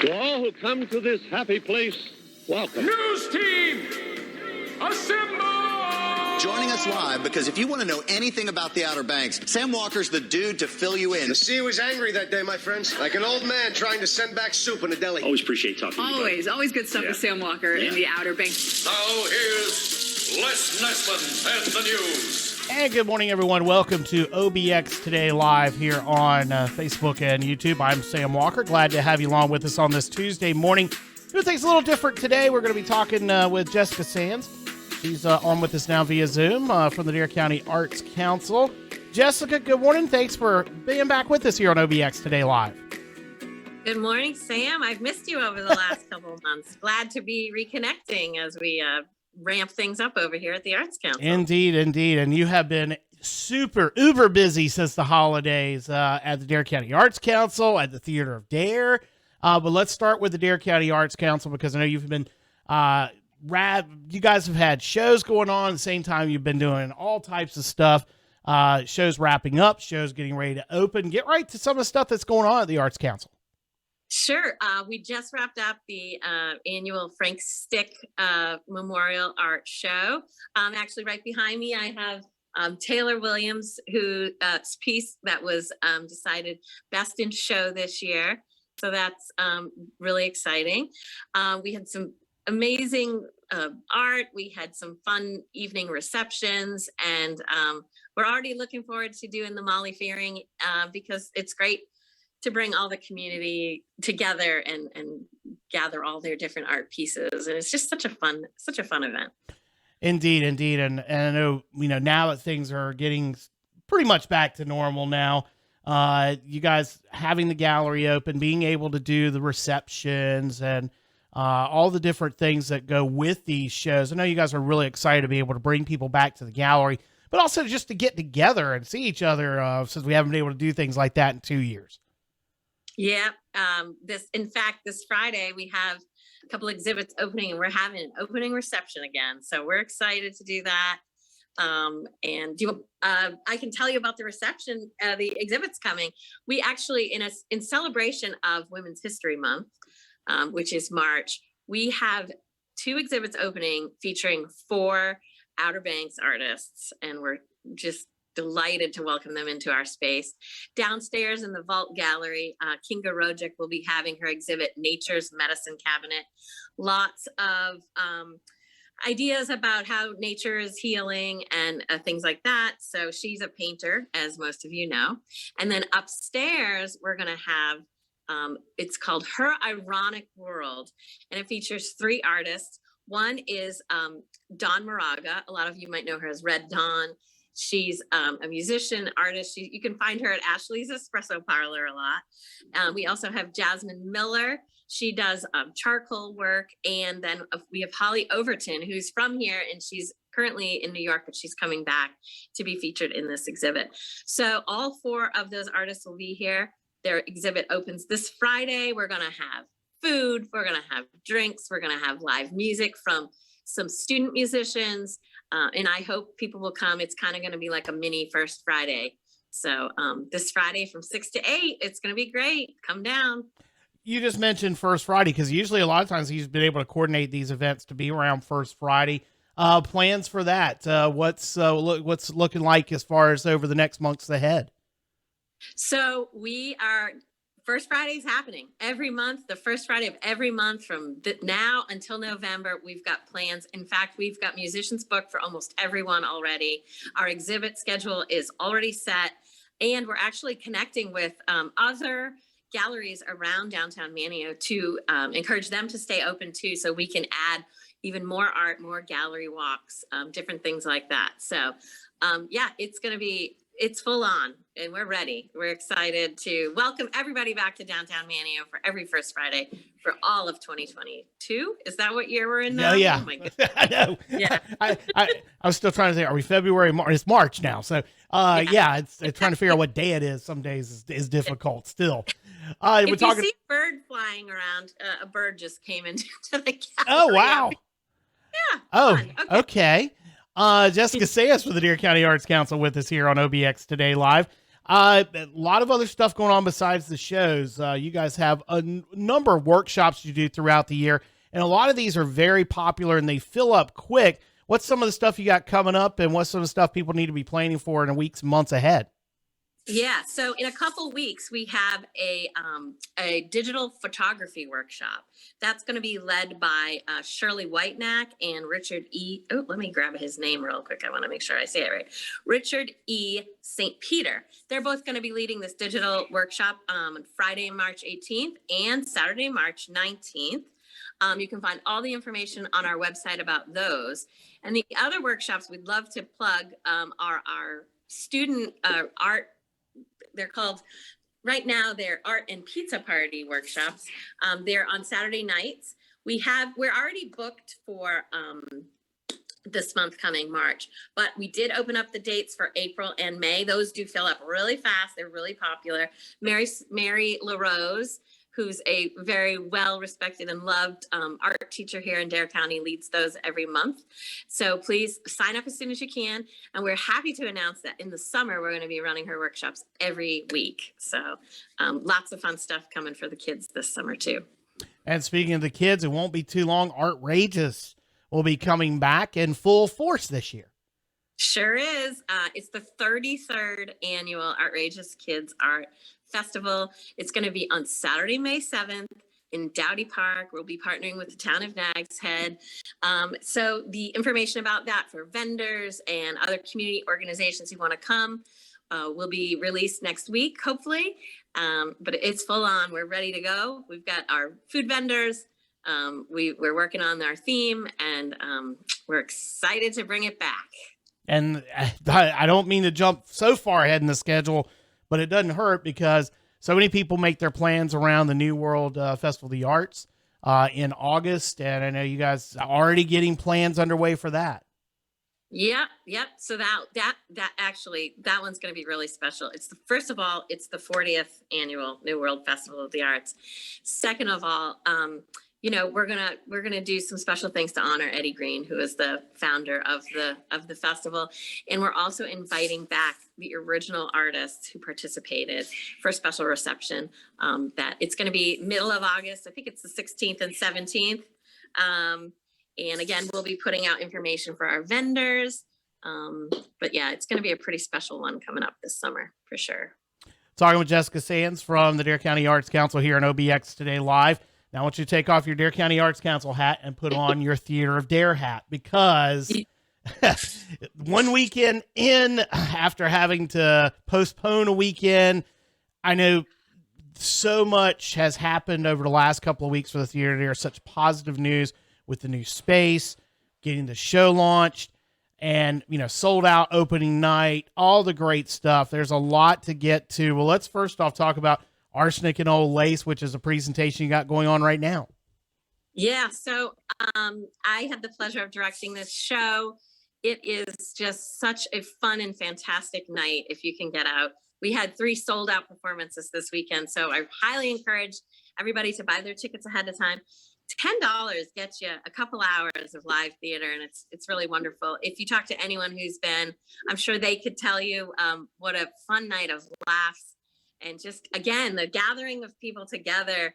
To all who come to this happy place, welcome. News team, assemble! Joining us live because if you want to know anything about the Outer Banks, Sam Walker's the dude to fill you in. The sea was angry that day, my friends. Like an old man trying to send back soup in a deli. Always appreciate talking to you. Always good stuff with Sam Walker in the Outer Banks. Now here's Les Nessman and the news. And good morning, everyone. Welcome to OBX Today Live here on Facebook and YouTube. I'm Sam Walker. Glad to have you along with us on this Tuesday morning. Doing things a little different today. We're going to be talking with Jessica Sands. She's on with us now via Zoom from the Dare County Arts Council. Jessica, good morning. Thanks for being back with us here on OBX Today Live. Good morning, Sam. I've missed you over the last couple of months. Glad to be reconnecting as we ramp things up over here at the Arts Council. Indeed. And you have been uber busy since the holidays at the Dare County Arts Council, at the Theater of Dare. But let's start with the Dare County Arts Council because I know you've been you guys have had shows going on at the same time. You've been doing all types of stuff. Shows wrapping up, shows getting ready to open. Get right to some of the stuff that's going on at the Arts Council. Sure. We just wrapped up the annual Frank Stick Memorial Art Show. Actually, right behind me, I have Taylor Williams, whose piece that was decided Best in Show this year. So that's really exciting. We had some amazing art. We had some fun evening receptions, and we're already looking forward to doing the Molly Fearing because it's great to bring all the community together and gather all their different art pieces. And it's just such a fun event. Indeed. And I know, now that things are getting pretty much back to normal now, you guys having the gallery open, being able to do the receptions and all the different things that go with these shows. I know you guys are really excited to be able to bring people back to the gallery, but also just to get together and see each other since we haven't been able to do things like that in 2 years. Yeah. This Friday, we have a couple exhibits opening and we're having an opening reception again. So we're excited to do that. I can tell you about the reception, the exhibits coming. We actually, in celebration of Women's History Month, which is March, we have 2 exhibits opening featuring 4 Outer Banks artists. And we're just delighted to welcome them into our space. Downstairs in the Vault Gallery, Kinga Rojic will be having her exhibit, Nature's Medicine Cabinet. Lots of ideas about how nature is healing and things like that. So she's a painter, as most of you know. And then upstairs, we're going to have, it's called Her Ironic World, and it features 3 artists. One is Dawn Moraga. A lot of you might know her as Red Dawn. She's a musician, artist. You can find her at Ashley's Espresso Parlor a lot. We also have Jasmine Miller. She does charcoal work. And then we have Holly Overton, who's from here, and she's currently in New York, but she's coming back to be featured in this exhibit. So all 4 of those artists will be here. Their exhibit opens this Friday. We're going to have food. We're going to have drinks. We're going to have live music from some student musicians. And I hope people will come. It's kind of going to be like a mini First Friday. So this Friday from 6 to 8, it's going to be great. Come down. You just mentioned First Friday because usually a lot of times he's been able to coordinate these events to be around First Friday. Plans for that? What's looking like as far as over the next months ahead? So First Friday is happening every month. The first Friday of every month from now until November, we've got plans. In fact, we've got musicians booked for almost everyone already. Our exhibit schedule is already set, and we're actually connecting with other galleries around downtown Manio to encourage them to stay open too, so we can add even more art, more gallery walks, different things like that. So it's full on and we're ready. We're excited to welcome everybody back to downtown Manio for every First Friday for all of 2022. Is that what year we're in now? Oh, yeah. Oh my goodness. I know. Yeah. I was still trying to say, are we February? It's March now. So it's trying to figure out what day it is. Some days is difficult still. If you see a bird flying around, a bird just came into the gallery. Oh, wow. Yeah. Oh, okay. Jessica Sands with the Dare County Arts Council with us here on OBX Today Live. A lot of other stuff going on besides the shows. You guys have a number of workshops you do throughout the year, and a lot of these are very popular and they fill up quick. What's some of the stuff you got coming up, and what's some of the stuff people need to be planning for in the weeks, months ahead? Yeah, so in a couple weeks, we have a digital photography workshop. That's going to be led by Shirley Whitenack and Richard E. Oh, let me grab his name real quick. I want to make sure I say it right. Richard E. St. Peter. They're both going to be leading this digital workshop on Friday, March 18th and Saturday, March 19th. You can find all the information on our website about those. And the other workshops we'd love to plug are our student art. They're called, right now, they're art and pizza party workshops. They're on Saturday nights. We're already booked for this month coming March, but we did open up the dates for April and May. Those do fill up really fast. They're really popular. Mary LaRose, who's a very well-respected and loved art teacher here in Dare County, leads those every month. So please sign up as soon as you can. And we're happy to announce that in the summer, we're going to be running her workshops every week. So lots of fun stuff coming for the kids this summer too. And speaking of the kids, it won't be too long. Artrageous will be coming back in full force this year. Sure is. It's the 33rd annual Artrageous Kids Art Festival. It's going to be on Saturday, May 7th in Dowdy Park. We'll be partnering with the town of Nags Head. So the information about that for vendors and other community organizations who want to come will be released next week, hopefully. But it's full on. We're ready to go. We've got our food vendors. We're working on our theme, and we're excited to bring it back. And I don't mean to jump so far ahead in the schedule, but it doesn't hurt because so many people make their plans around the New World Festival of the Arts in August. And I know you guys are already getting plans underway for that. Yep. So that one's going to be really special. First of all, it's the 40th annual New World Festival of the Arts. Second of all, we're gonna do some special things to honor Eddie Green, who is the founder of the festival, and we're also inviting back the original artists who participated for a special reception. That it's going to be middle of August. I think it's the 16th and 17th. And again, we'll be putting out information for our vendors. But yeah, it's going to be a pretty special one coming up this summer for sure. Talking with Jessica Sands from the Dare County Arts Council here on OBX Today Live. Now, I want you to take off your Dare County Arts Council hat and put on your Theater of Dare hat, because one weekend in, after having to postpone a weekend, I know so much has happened over the last couple of weeks for the Theater of Dare. Such positive news with the new space, getting the show launched, and, sold out opening night, all the great stuff. There's a lot to get to. Well, let's first off talk about Arsenic and Old Lace, which is a presentation you got going on right now. Yeah, so I had the pleasure of directing this show. It is just such a fun and fantastic night if you can get out. We had 3 sold out performances this weekend, so I highly encourage everybody to buy their tickets ahead of time. $10 gets you a couple hours of live theater, and it's really wonderful. If you talk to anyone who's been, I'm sure they could tell you what a fun night of laughs. And just, again, the gathering of people together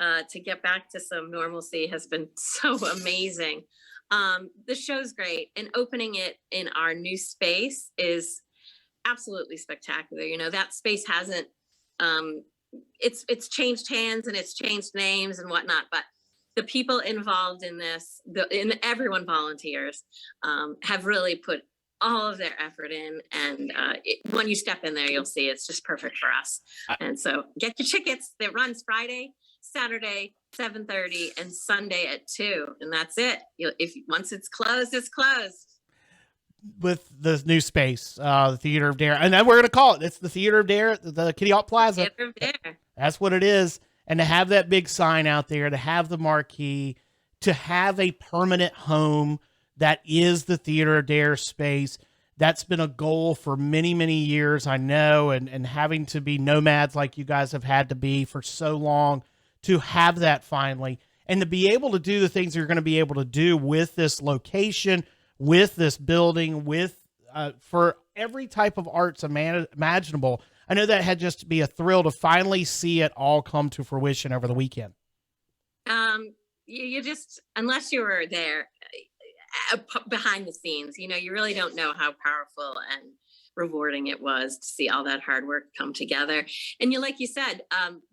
to get back to some normalcy has been so amazing. The show's great, and opening it in our new space is absolutely spectacular. That space hasn't, it's changed hands and it's changed names and whatnot, but the people involved in this, everyone volunteers, have really put all of their effort in, and when you step in there, you'll see it's just perfect for us. And so get your tickets. It runs Friday, Saturday, 7:30, and Sunday at 2, and that's it. Once it's closed, it's closed. With the new space, the Theater of Dare, and then we're going to call it. It's the Theater of Dare, the Kitty Hawk Plaza. Theater of Dare. That's what it is. And to have that big sign out there, to have the marquee, to have a permanent home that is the Theater of Dare space. That's been a goal for many, many years, I know, and having to be nomads like you guys have had to be for so long, to have that finally, and to be able to do the things you're going to be able to do with this location, with this building, with for every type of arts imaginable. I know that had just to be a thrill to finally see it all come to fruition over the weekend. You just, unless you were there behind the scenes, you really don't know how powerful and rewarding it was to see all that hard work come together. And like you said,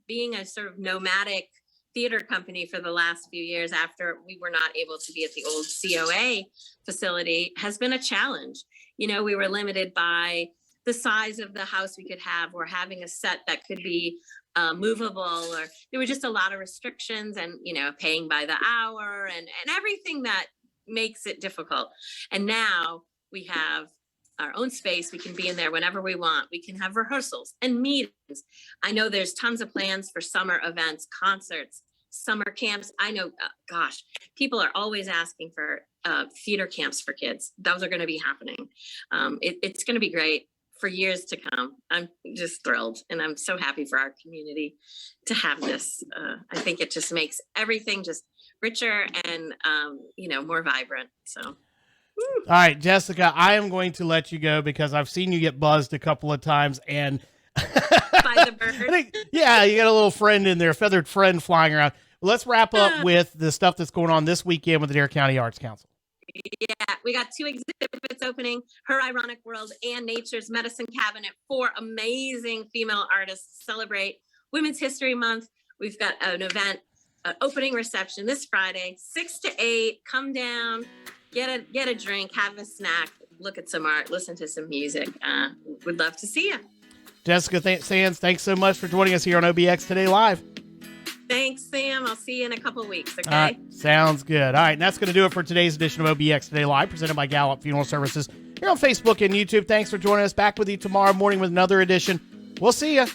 being a sort of nomadic theater company for the last few years after we were not able to be at the old COA facility has been a challenge. We were limited by the size of the house we could have, or having a set that could be movable, or there were just a lot of restrictions, and paying by the hour and everything that makes it difficult. And now we have our own space. We can be in there whenever we want. We can have rehearsals and meetings. I know there's tons of plans for summer events, concerts, summer camps. I know, people are always asking for theater camps for kids. Those are going to be happening. It's going to be great for years to come. I'm just thrilled, and I'm so happy for our community to have this. I think it just makes everything just richer and more vibrant. So all right, Jessica, I am going to let you go because I've seen you get buzzed a couple of times, and by the bird. Yeah, you got a little friend in there, a feathered friend flying around. Let's wrap up with the stuff that's going on this weekend with the Dare County Arts Council. Yeah, we got 2 exhibits opening, Her Ironic World and Nature's Medicine Cabinet, 4 amazing female artists celebrate Women's History Month. We've got an event, opening reception this Friday, 6 to 8. Come down, get a drink, have a snack, look at some art, listen to some music. We'd love to see you. Jessica Sands, thanks so much for joining us here on OBX Today Live. Thanks, Sam. I'll see you in a couple of weeks, okay? All right, sounds good. All right, and that's going to do it for today's edition of OBX Today Live, presented by Gallop Funeral Services here on Facebook and YouTube. Thanks for joining us. Back with you tomorrow morning with another edition. We'll see you.